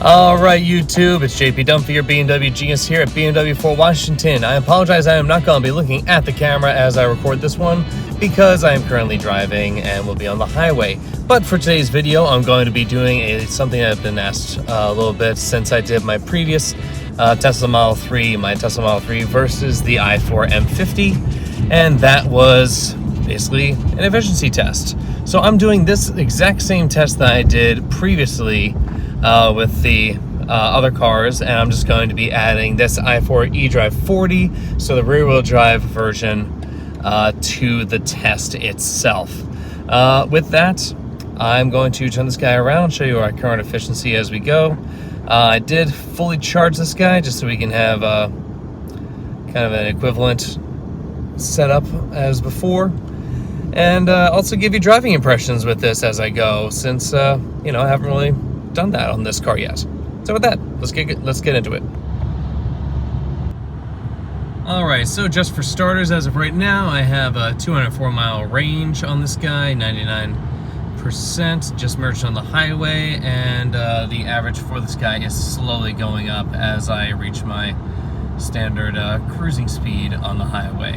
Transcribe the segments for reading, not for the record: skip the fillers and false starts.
Alright YouTube, it's JP Dunphy, your BMW genius here at BMW Fort Washington. I apologize, I am not going to be looking at the camera as I record this one because I am currently driving and will be on the highway. But for today's video, I'm going to be doing something I've been asked a little bit since I did my previous Tesla Model 3, my Tesla Model 3 versus the i4 M50, and that was basically an efficiency test. So I'm doing this exact same test that I did previously with the other cars, and I'm just going to be adding this i4 eDrive40, so the rear-wheel drive version, to the test itself. With that, I'm going to turn this guy around, show you our current efficiency as we go. I did fully charge this guy just so we can have kind of an equivalent setup as before, and also give you driving impressions with this as I go, since you know, I haven't really done that on this car yet. So with that, let's get into it. Alright, so just for starters, as of right now, I have a 204-mile range on this guy, 99% just merged on the highway, and the average for this guy is slowly going up as I reach my standard cruising speed on the highway.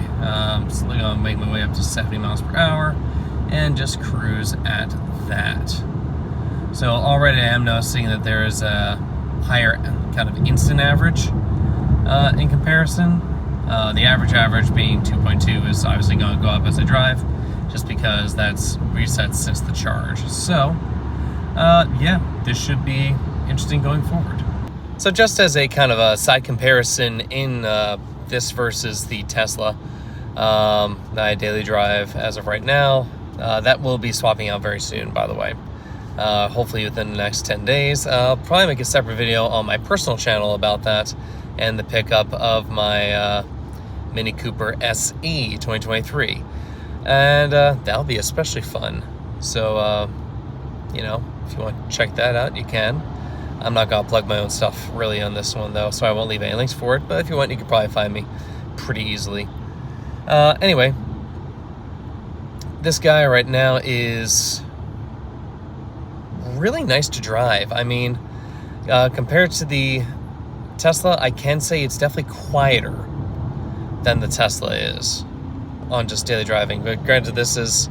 So I'm going to make my way up to 70 miles per hour and just cruise at that. So already I am noticing that there is a higher kind of instant average in comparison. The average being 2.2 is obviously going to go up as I drive, just because that's reset since the charge. So yeah, this should be interesting going forward. So just as a kind of a side comparison in this versus the Tesla that I daily drive as of right now, that will be swapping out very soon, by the way. Hopefully within the next 10 days. I'll probably make a separate video on my personal channel about that and the pickup of my Mini Cooper SE 2023. And that'll be especially fun. So, you know, if you want to check that out, you can. I'm not going to plug my own stuff really on this one, though, so I won't leave any links for it. But if you want, you can probably find me pretty easily. Anyway, this guy right now is really nice to drive. I mean, compared to the Tesla, I can say it's definitely quieter than the Tesla is on just daily driving. But granted, this is,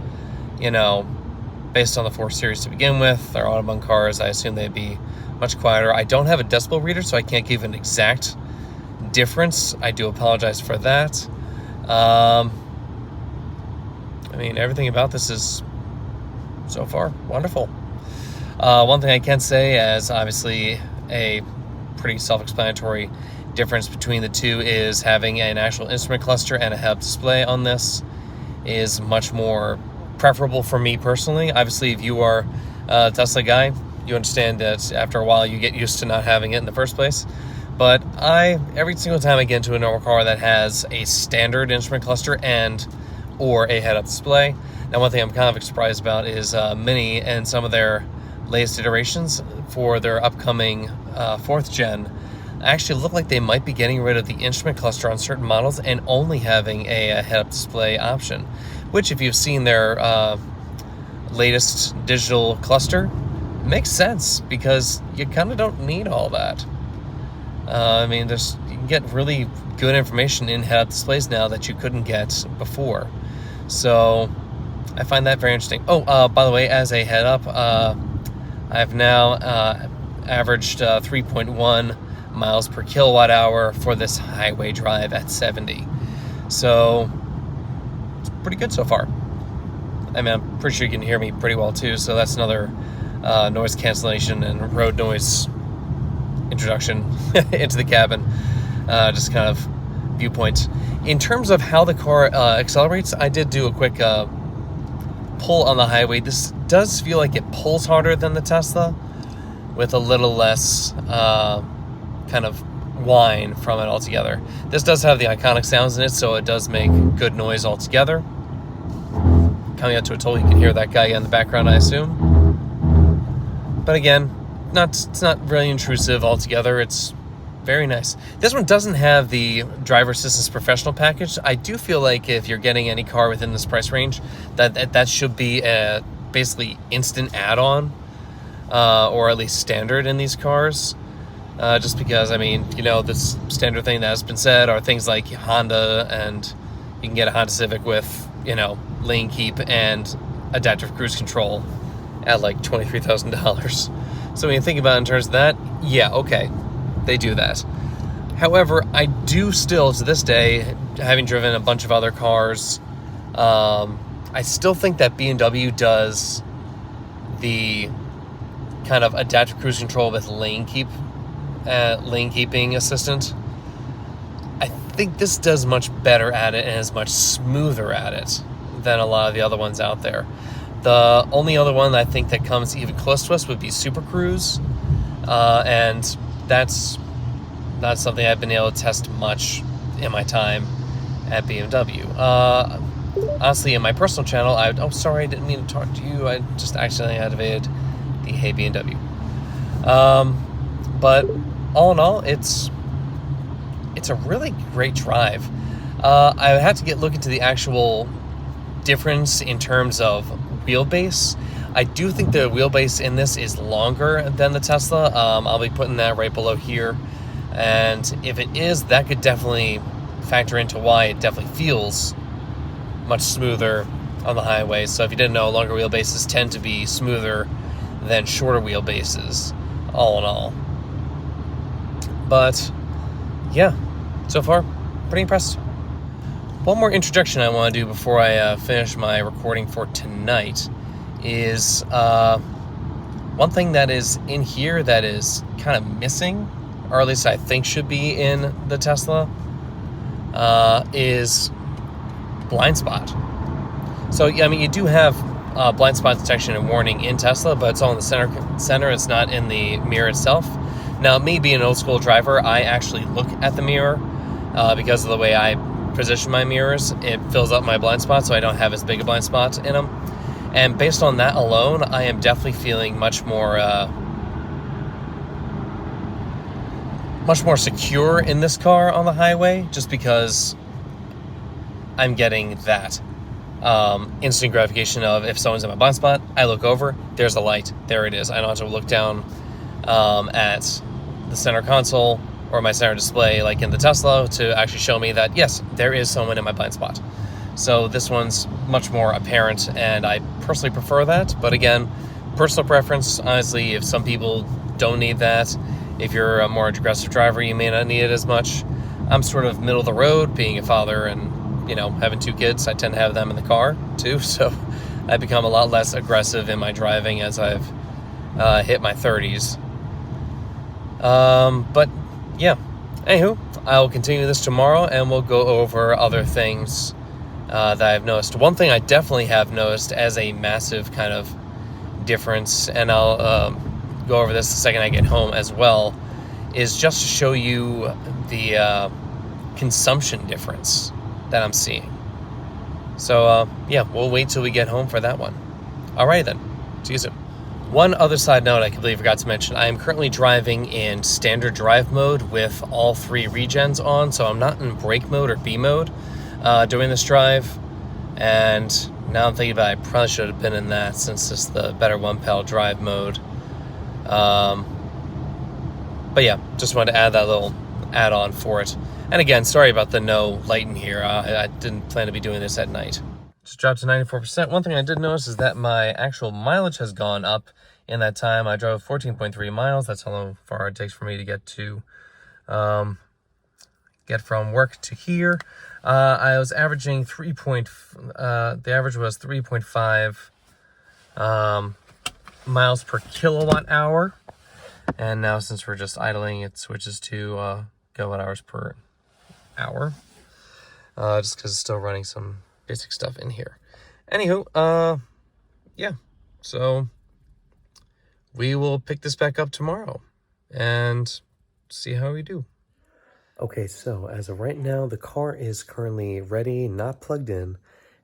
you know, based on the 4 Series to begin with. They're Autobahn cars. I assume they'd be much quieter. I don't have a decibel reader, so I can't give an exact difference. I do apologize for that. I mean, everything about this is so far wonderful. One thing I can say, as obviously a pretty self-explanatory difference between the two, is having an actual instrument cluster and a head-up display on this is much more preferable for me personally. Obviously, if you are a Tesla guy, you understand that after a while you get used to not having it in the first place. But every single time I get into a normal car that has a standard instrument cluster and or a head-up display. Now, one thing I'm kind of surprised about is Mini and some of their latest iterations for their upcoming 4th gen actually look like they might be getting rid of the instrument cluster on certain models and only having a head-up display option, which, if you've seen their latest digital cluster, makes sense because you kind of don't need all that. I mean, you can get really good information in head-up displays now that you couldn't get before. So I find that very interesting. Oh, by the way, as a head-up, I've now averaged 3.1 miles per kilowatt hour for this highway drive at 70. So it's pretty good so far. I mean, I'm pretty sure you can hear me pretty well too, so that's another noise cancellation and road noise introduction into the cabin, just kind of viewpoint. In terms of how the car accelerates, I did do a quick pull on the highway. This does feel like it pulls harder than the Tesla, with a little less kind of whine from it altogether. This does have the iconic sounds in it, so it does make good noise altogether. Coming out to a toll, you can hear that guy in the background, I assume. But again, it's not really intrusive altogether. It's very nice. This one doesn't have the driver assistance professional package. I do feel like if you're getting any car within this price range, that should be a basically instant add-on, or at least standard in these cars. just because, I mean, this standard thing that has been said are things like Honda, and you can get a Honda Civic with, lane keep and adaptive cruise control at like $23,000. So when you think about it in terms of that, yeah, okay, they do that. However, I do still, to this day, having driven a bunch of other cars, I still think that BMW does the kind of adaptive cruise control with lane keeping assistant. I think this does much better at it and is much smoother at it than a lot of the other ones out there. The only other one I think that comes even close to us would be Super Cruise, and that's not something I've been able to test much in my time at BMW. Honestly, in my personal channel, sorry, I didn't mean to talk to you. I just accidentally activated the Hey BMW. But all in all, it's a really great drive. I would have to look into the actual difference in terms of wheelbase. I do think the wheelbase in this is longer than the Tesla. I'll be putting that right below here. And if it is, that could definitely factor into why it definitely feels much smoother on the highway. So if you didn't know, longer wheelbases tend to be smoother than shorter wheelbases, all in all. But yeah, so far, pretty impressed. One more introduction I want to do before I finish my recording for tonight is one thing that is in here that is kind of missing, or at least I think should be in the Tesla, is blind spot. So, I mean, you do have blind spot detection and warning in Tesla, but it's all in the center. It's not in the mirror itself. Now, me being an old school driver, I actually look at the mirror because of the way I position my mirrors. It fills up my blind spot, so I don't have as big a blind spot in them. And based on that alone, I am definitely feeling much more secure in this car on the highway, just because I'm getting that instant gratification of, if someone's in my blind spot, I look over, there's a light, there it is. I don't have to look down at the center console or my center display like in the Tesla to actually show me that, yes, there is someone in my blind spot. So this one's much more apparent, and I personally prefer that. But again, personal preference. Honestly, if some people don't need that, if you're a more aggressive driver, you may not need it as much. I'm sort of middle of the road, being a father and having 2 kids. I tend to have them in the car too, so I become a lot less aggressive in my driving as I've hit my 30s. But yeah, anywho, I'll continue this tomorrow, and we'll go over other things that I've noticed. One thing I definitely have noticed as a massive kind of difference, and I'll go over this the second I get home as well, is just to show you the consumption difference that I'm seeing. So yeah, we'll wait till we get home for that one. Alright then, see you soon. One other side note I completely forgot to mention, I am currently driving in standard drive mode with all 3 regens on, so I'm not in brake mode or B mode during this drive. And now I'm thinking about it, I probably should have been in that, since it's the better 1-pedal drive mode. But yeah, just wanted to add that little add-on for it. And again, sorry about the no light in here. I didn't plan to be doing this at night. Just dropped to 94%. One thing I did notice is that my actual mileage has gone up in that time. I drove 14.3 miles. That's how far it takes for me to get from work to here. I was averaging the average was 3.5 miles per kilowatt hour. And now, since we're just idling, it switches to kilowatt hours per hour. Just because it's still running some basic stuff in here. Anywho, yeah. So we will pick this back up tomorrow and see how we do. Okay, so as of right now, the car is currently ready, not plugged in,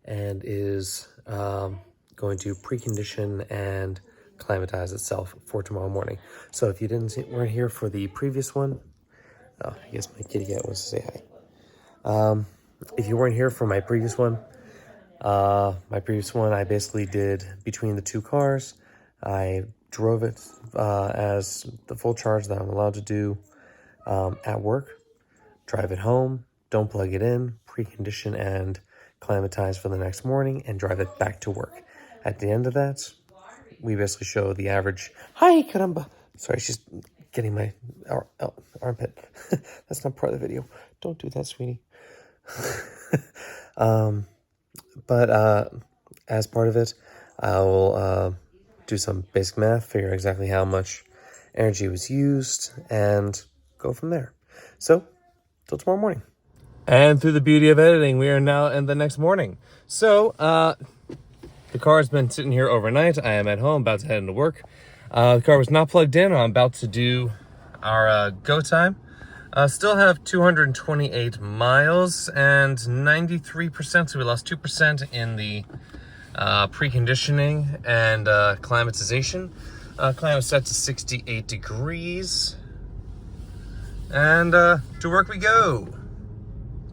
and is going to precondition and climatize itself for tomorrow morning. So if you weren't here for the previous one, I guess my kitty cat wants to say hi. If you weren't here for my previous one, I basically did between the 2 cars. I drove it as the full charge that I'm allowed to do at work, drive it home, don't plug it in, precondition and climatize for the next morning, and drive it back to work. At the end of that, we basically show the average. Hi, caramba. Sorry, she's getting my armpit. That's not part of the video. Don't do that, sweetie. But as part of it, I will do some basic math, figure exactly how much energy was used, and go from there. So, till tomorrow morning. And through the beauty of editing, we are now in the next morning. So, the car has been sitting here overnight. I am at home, about to head into work. The car was not plugged in. I'm about to do our go time. Still have 228 miles and 93%, so we lost 2% in the preconditioning and climatization. Climate set to 68 degrees. And to work we go.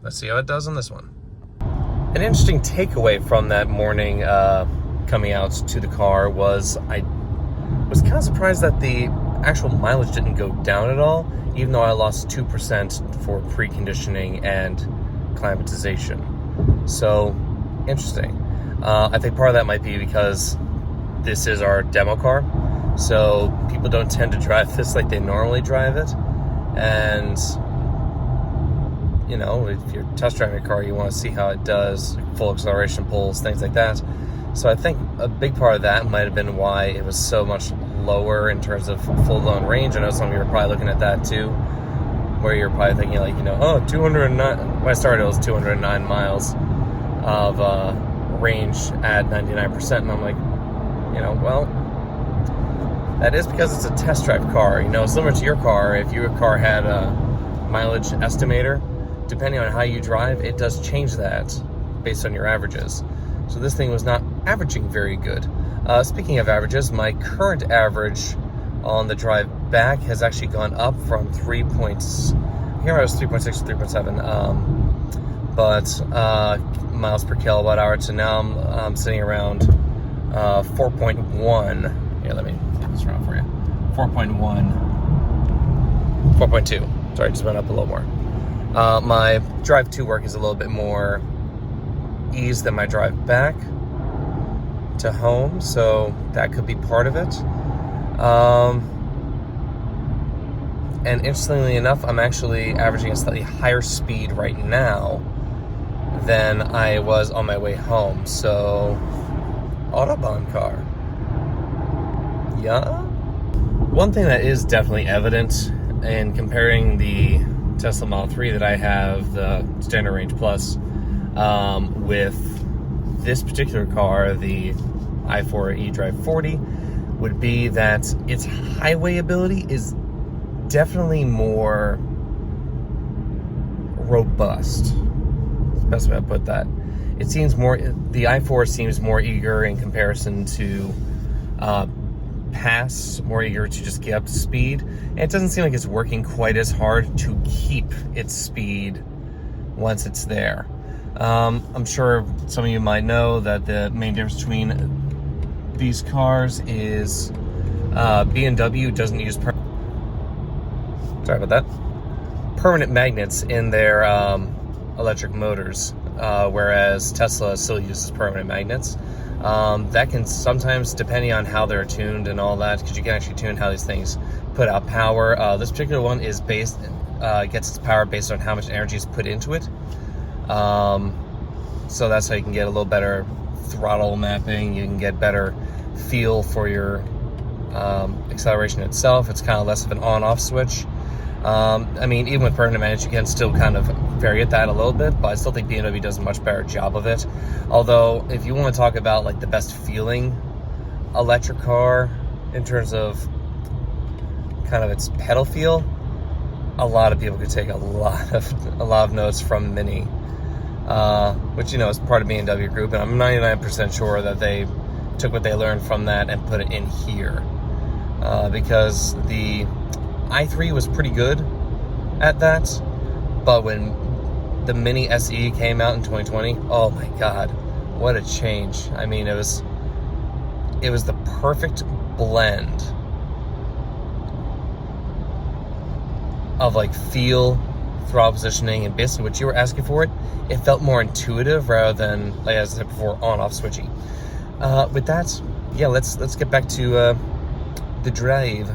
Let's see how it does on this one. An interesting takeaway from that morning coming out to the car was I was kind of surprised that the actual mileage didn't go down at all, even though I lost 2% for preconditioning and climatization. So, interesting. I think part of that might be because this is our demo car, so people don't tend to drive this like they normally drive it. And, you know, if you're test driving a car, you want to see how it does, full acceleration pulls, things like that. So I think a big part of that might have been why it was so much lower in terms of full-blown range. I know some of you are probably looking at that too, where you're probably thinking like, 209, when I started it was 209 miles of range at 99%, and I'm like, well, that is because it's a test drive car. Similar to your car, if your car had a mileage estimator, depending on how you drive, it does change that based on your averages. So this thing was not averaging very good. Speaking of averages, my current average on the drive back has actually gone up from 3 points. Here I was 3.6 to 3.7, but miles per kilowatt hour to now I'm sitting around 4.1. Here, let me get this around for you. 4.2. Sorry, just went up a little more. My drive to work is a little bit more ease than my drive back to home, so that could be part of it. And interestingly enough, I'm actually averaging a slightly higher speed right now than I was on my way home. So, Autobahn car. Yeah? One thing that is definitely evident in comparing the Tesla Model 3 that I have, the Standard Range Plus, with this particular car, the i4 eDrive40, would be that its highway ability is definitely more robust. That's the best way to put that. It seems more, the i4 seems more eager in comparison to pass, more eager to just get up to speed. And it doesn't seem like it's working quite as hard to keep its speed once it's there. I'm sure some of you might know that the main difference between these cars is BMW doesn't use permanent magnets in their electric motors, whereas Tesla still uses permanent magnets. That can sometimes, depending on how they're tuned and all that, because you can actually tune how these things put out power. This particular one is gets its power based on how much energy is put into it. So that's how you can get a little better throttle mapping. You can get better feel for your acceleration itself. It's kind of less of an on-off switch. Even with permanent magnets, you can still kind of vary at that a little bit, but I still think BMW does a much better job of it. Although, if you want to talk about like the best feeling electric car in terms of kind of its pedal feel, a lot of people could take a lot of notes from Mini, which is part of BMW Group, and I'm 99% sure that they took what they learned from that and put it in here, because the i3 was pretty good at that, but when the Mini SE came out in 2020, oh my god, what a change. It it was the perfect blend of like feel, throttle positioning, and basically what you were asking for it. It felt more intuitive rather than, like as I said before, on-off switchy. With that, yeah, let's get back to the drive.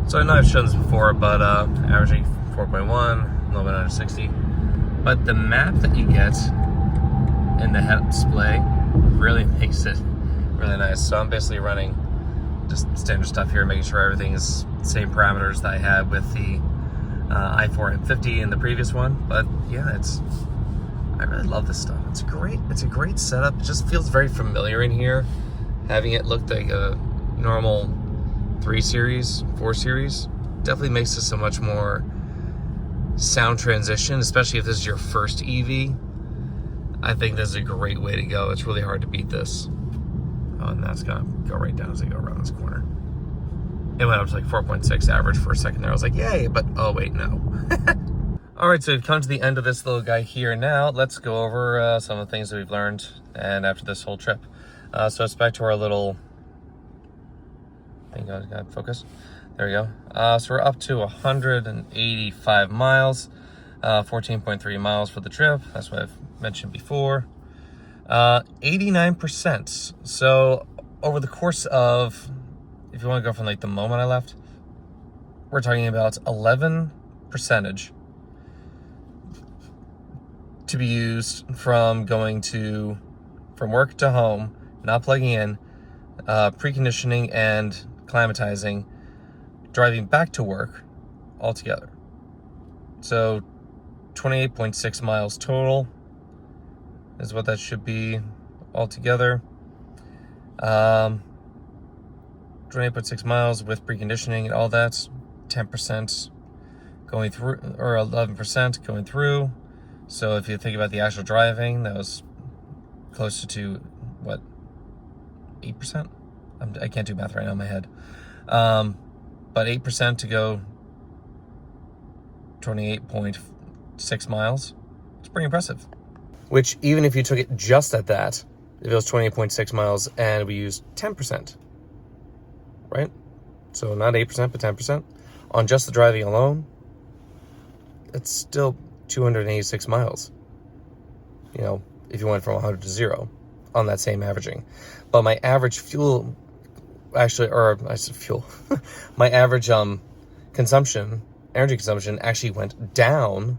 So I know I've shown this before, but averaging 4.1, a little bit under 60. But the map that you get in the head-up display really makes it really nice. So I'm basically running just standard stuff here, making sure everything is the same parameters that I had with the i4 in the previous one. But yeah, I really love this stuff. It's a great setup. It just feels very familiar in here. Having it look like a normal 3 Series, 4 Series, definitely makes this a much more sound transition, especially if this is your first EV. I think this is a great way to go. It's really hard to beat this. Oh, and that's gonna go right down as I go around this corner. It went up to like 4.6 average for a second there. I was like, yay, but oh wait, no. All right, so we've come to the end of this little guy here now. Let's go over some of the things that we've learned and after this whole trip. So it's back to our little thing. Got focus. There we go. So we're up to 185 miles, 14.3 miles for the trip. That's what I've mentioned before. 89%. So over the course of, if you want to go from like the moment I left, we're talking about 11 percentage to be used from going from work to home, not plugging in, preconditioning and climatizing, driving back to work altogether. So 28.6 miles total is what that should be altogether. 28.6 miles with preconditioning and all that, 10% going through, or 11% going through. So if you think about the actual driving, that was closer to, what, 8%? I can't do math right now in my head. But 8% to go 28.6 miles. It's pretty impressive. Which, even if you took it just at that, if it was 28.6 miles and we used 10%, right? So not 8%, but 10%. On just the driving alone, it's still 286 miles. You know, if you went from 100 to 0 on that same averaging. But my average fuel, actually, or I said fuel, my average energy consumption actually went down.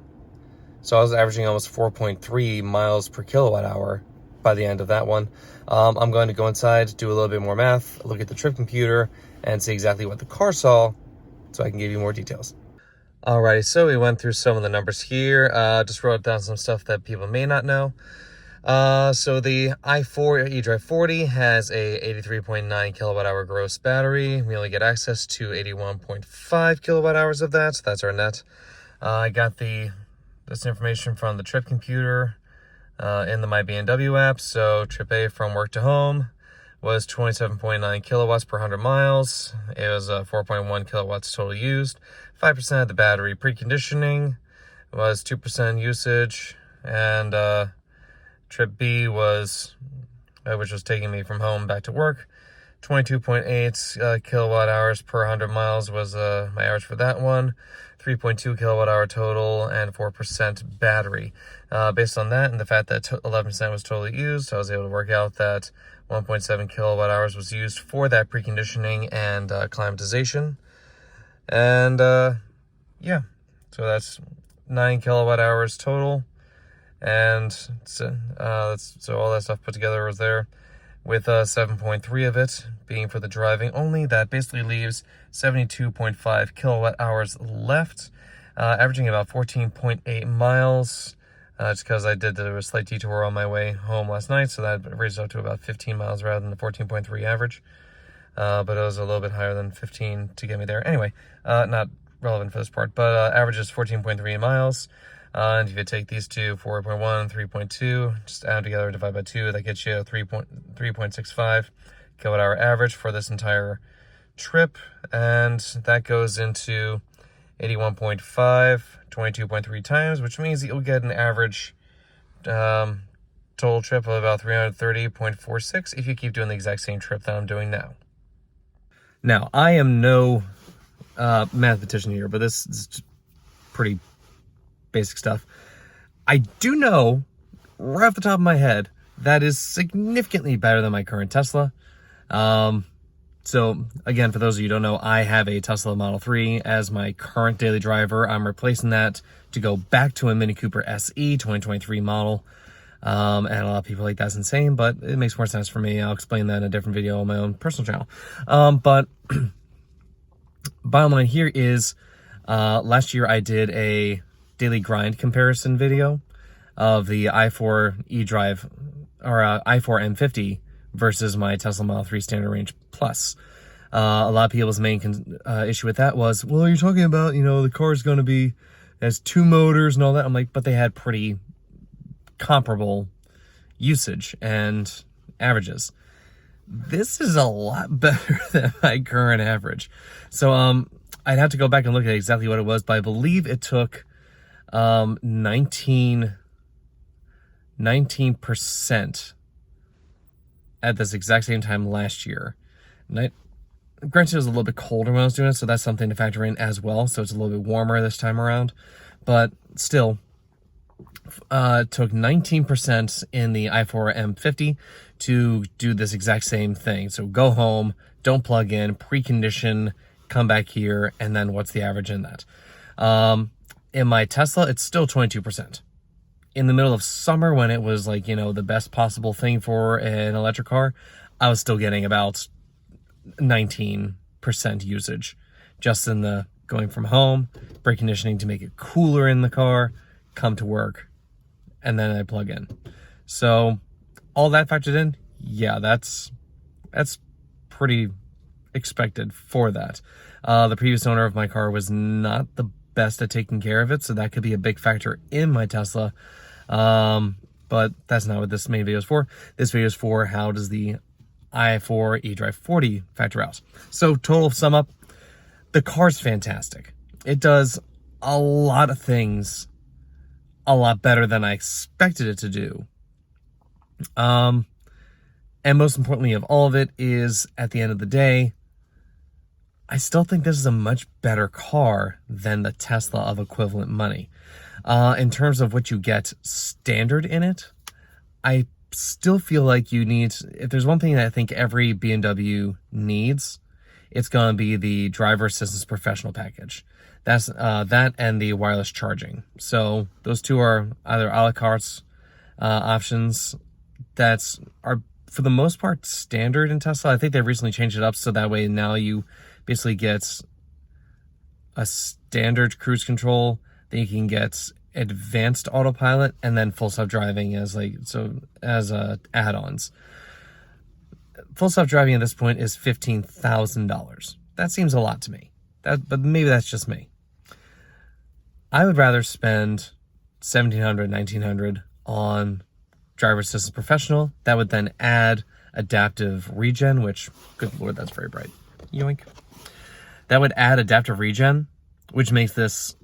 So I was averaging almost 4.3 miles per kilowatt hour by the end of that one. I'm going to go inside, do a little bit more math, look at the trip computer, and see exactly what the car saw so I can give you more details. Alrighty, so we went through some of the numbers here. Just wrote down some stuff that people may not know. So the i4 eDrive40 has a 83.9 kilowatt hour gross battery. We only get access to 81.5 kilowatt hours of that. So that's our net. I got this information from the trip computer in the My BMW app. So trip A from work to home was 27.9 kilowatts per 100 miles. It was 4.1 kilowatts total used. 5% of the battery preconditioning was 2% usage. And trip B was, which was taking me from home back to work, 22.8 kilowatt hours per 100 miles was my average for that one. 3.2 kilowatt hour total and 4% battery. Based on that and the fact that 11% was totally used, I was able to work out that 1.7 kilowatt hours was used for that preconditioning and climatization. And yeah, so that's 9 kilowatt hours total. And so all that stuff put together was there, with 7.3 of it being for the driving only. That basically leaves 72.5 kilowatt hours left, averaging about 14.8 miles, just because I did a slight detour on my way home last night, so that raised up to about 15 miles rather than the 14.3 average. But it was a little bit higher than 15 to get me there. Anyway, not relevant for this part, but average is 14.3 miles. And if you take these two, 4.1, 3.2, just add together, divide by 2, that gets you a 3.65 kilowatt hour average for this entire trip. And that goes into 81.5, 22.3 times, which means that you'll get an average total trip of about 330.46 if you keep doing the exact same trip that I'm doing now. Now, I am no mathematician here, but this is pretty basic stuff. I do know, right off the top of my head, that is significantly better than my current Tesla. So again, for those of you who don't know, I have a Tesla Model 3 as my current daily driver. I'm replacing that to go back to a Mini Cooper SE 2023 model. And a lot of people like that's insane, but it makes more sense for me. I'll explain that in a different video on my own personal channel. But bottom line here is, last year I did a daily grind comparison video of the i4 eDrive or i4 M50 versus my Tesla Model 3 Standard Range Plus. A lot of people's main issue with that was, well, you're talking about, you know, the car's going to be, has 2 motors and all that. I'm like, but they had pretty comparable usage and averages. This is a lot better than my current average. So I'd have to go back and look at exactly what it was, but I believe it took 19% at this exact same time last year. And granted, it was a little bit colder when I was doing it, so that's something to factor in as well. So it's a little bit warmer this time around, but still, took 19% in the i4 M50 to do this exact same thing. So go home, don't plug in, precondition, come back here, and then what's the average in that? In my Tesla, it's still 22%. In the middle of summer, when it was like, you know, the best possible thing for an electric car, I was still getting about 19% usage just in the going from home, brake conditioning to make it cooler in the car, come to work, and then I plug in. So all that factored in, yeah, that's pretty expected for that. The previous owner of my car was not the best at taking care of it, so that could be a big factor in my Tesla. But that's not what this main video is for. This video is for how does the i4 eDrive40 factor out. So total sum up, the car's fantastic. It does a lot of things a lot better than I expected it to do. And most importantly of all of it is, at the end of the day, I still think this is a much better car than the Tesla of equivalent money. In terms of what you get standard in it, I still feel like you need, if there's one thing that I think every BMW needs, it's going to be the driver assistance professional package. That's that and the wireless charging. So those two are either a la carte options that are for the most part standard in Tesla. I think they recently changed it up so that way now you basically get a standard cruise control, then you can get advanced autopilot, and then full self-driving as add-ons. Full self-driving at this point is $15,000. That seems a lot to me. But maybe that's just me. I would rather spend $1,700, $1,900 on driver assistance professional. That would then add adaptive regen, which, good lord, that's very bright. Yoink. That would add adaptive regen, which makes this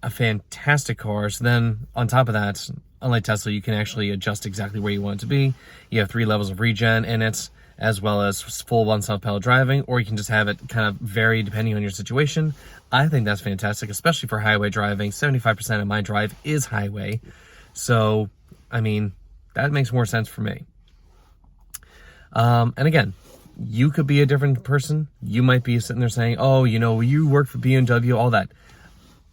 a fantastic car. So then on top of that, unlike Tesla, you can actually adjust exactly where you want it to be. You have 3 levels of regen in it, as well as full one self-pedal driving, or you can just have it kind of vary depending on your situation. I think that's fantastic, especially for highway driving. 75% of my drive is highway. So, I mean, that makes more sense for me. And again, you could be a different person. You might be sitting there saying, oh, you know, you work for BMW, all that.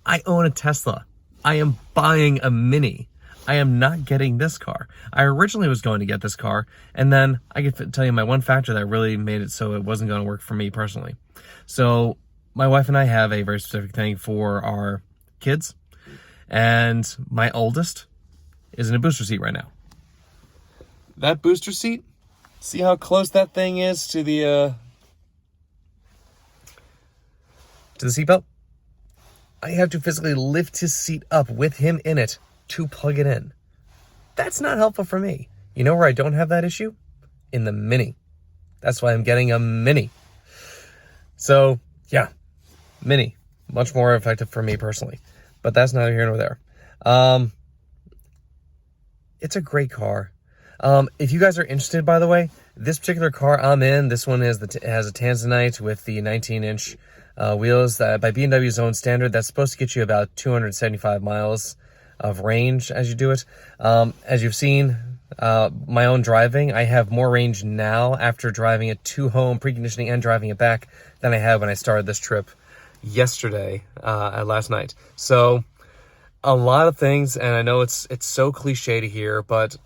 I own a Tesla. I am buying a Mini. I am not getting this car. I originally was going to get this car, and then I can tell you my one factor that really made it so it wasn't going to work for me personally. So my wife and I have a very specific thing for our kids, and my oldest is in a booster seat right now. That booster seat, see how close that thing is to the seatbelt? I have to physically lift his seat up with him in it to plug it in. That's not helpful for me. You know where I don't have that issue? In the Mini. That's why I'm getting a Mini. So, yeah, Mini. Much more effective for me personally. But that's neither here nor there. it's a great car. If you guys are interested, by the way, this particular car I'm in, this one has has a Tanzanite with the 19-inch wheels. That by BMW's own standard, that's supposed to get you about 275 miles of range as you do it. As you've seen, my own driving, I have more range now after driving it to home, preconditioning and driving it back, than I had when I started this trip yesterday, last night. So a lot of things, and I know it's so cliche to hear, but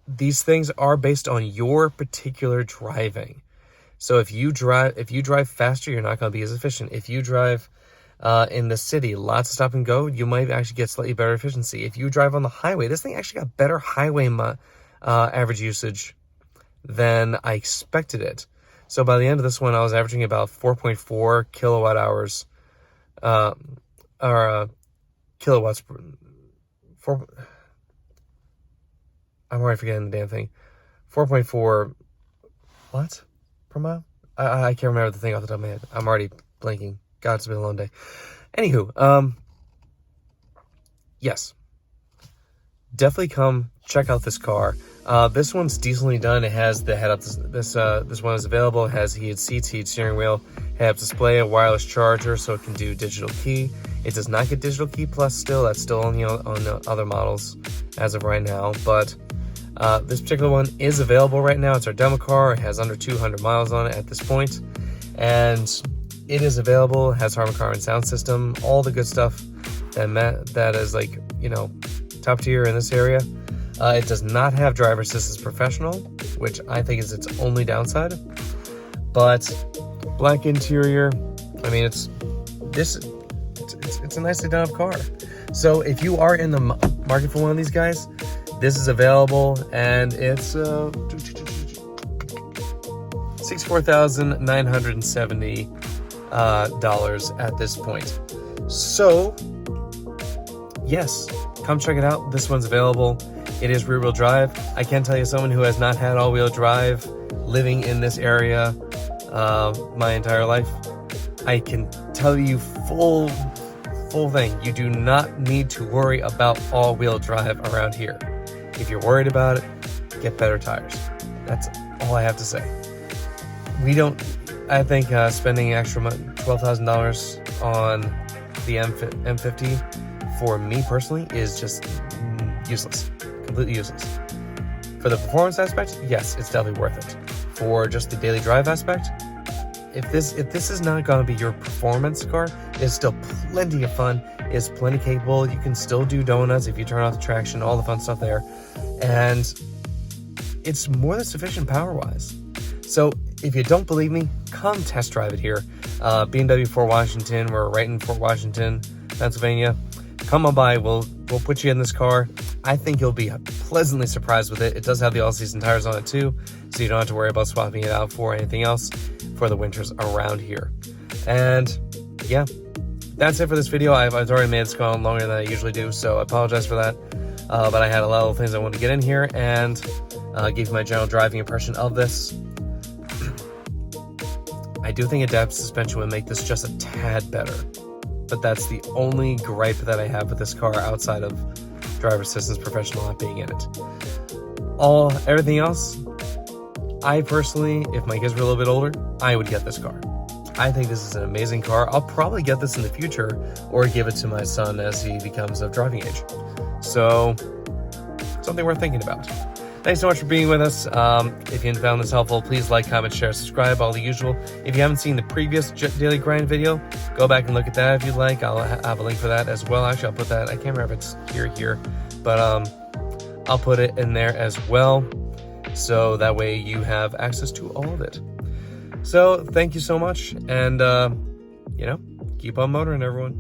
these things are based on your particular driving. So if you drive faster, you're not going to be as efficient. If you drive in the city, lots of stop and go, you might actually get slightly better efficiency. If you drive on the highway, this thing actually got better highway average usage than I expected it. So by the end of this one, I was averaging about 4.4 kilowatt hours, kilowatts per, I'm already forgetting the damn thing. 4.4 what per mile? I can't remember the thing off the top of my head. I'm already blanking. God, it's been a long day. Anywho, yes, definitely come check out this car. This one's decently done. It has the head-up. This one is available. It has heated seats, heated steering wheel, head-up display, a wireless charger, so it can do digital key. It does not get digital key plus still. That's still on on other models as of right now. But this particular one is available right now. It's our demo car. It has under 200 miles on it at this point, and it is available. It has Harman Kardon sound system, all the good stuff that is, like, you know, top tier in this area. It does not have driver assistance professional, which I think is its only downside. But black interior, I mean, it's a nicely done up car. So if you are in the market for one of these guys, this is available, and it's $64,970 at this point. So yes, come check it out. This one's available. It is rear-wheel drive. I can tell you, someone who has not had all-wheel drive living in this area my entire life, I can tell you full thing. You do not need to worry about all-wheel drive around here. If you're worried about it, get better tires. That's all I have to say. I think spending extra $12,000 on the M50 for me personally is just useless. Completely useless. For the performance aspect, yes, it's definitely worth it. For just the daily drive aspect, if this is not going to be your performance car, it's still plenty of fun. It's plenty capable. You can still do donuts if you turn off the traction, all the fun stuff there. And it's more than sufficient power-wise. So if you don't believe me, come test drive it here. BMW Fort Washington, we're right in Fort Washington, Pennsylvania. Come on by, we'll put you in this car. I think you'll be pleasantly surprised with it. It does have the all-season tires on it too, so you don't have to worry about swapping it out for anything else for the winters around here. And yeah, that's it for this video. I've already made this go on longer than I usually do, so I apologize for that. But I had a lot of things I wanted to get in here and give you my general driving impression of this. I do think adaptive suspension would make this just a tad better, but that's the only gripe that I have with this car outside of driver assistance professional not being in it. Everything else, I personally, if my kids were a little bit older, I would get this car. I think this is an amazing car. I'll probably get this in the future or give it to my son as he becomes of driving age. So, something worth thinking about. Thanks so much for being with us. If you found this helpful, please like, comment, share, subscribe, all the usual. If you haven't seen the previous Daily Grind video, go back and look at that if you'd like. I'll have a link for that as well. Actually, I'll put that, I can't remember if it's here, but I'll put it in there as well. So that way you have access to all of it. So thank you so much, and keep on motoring, everyone.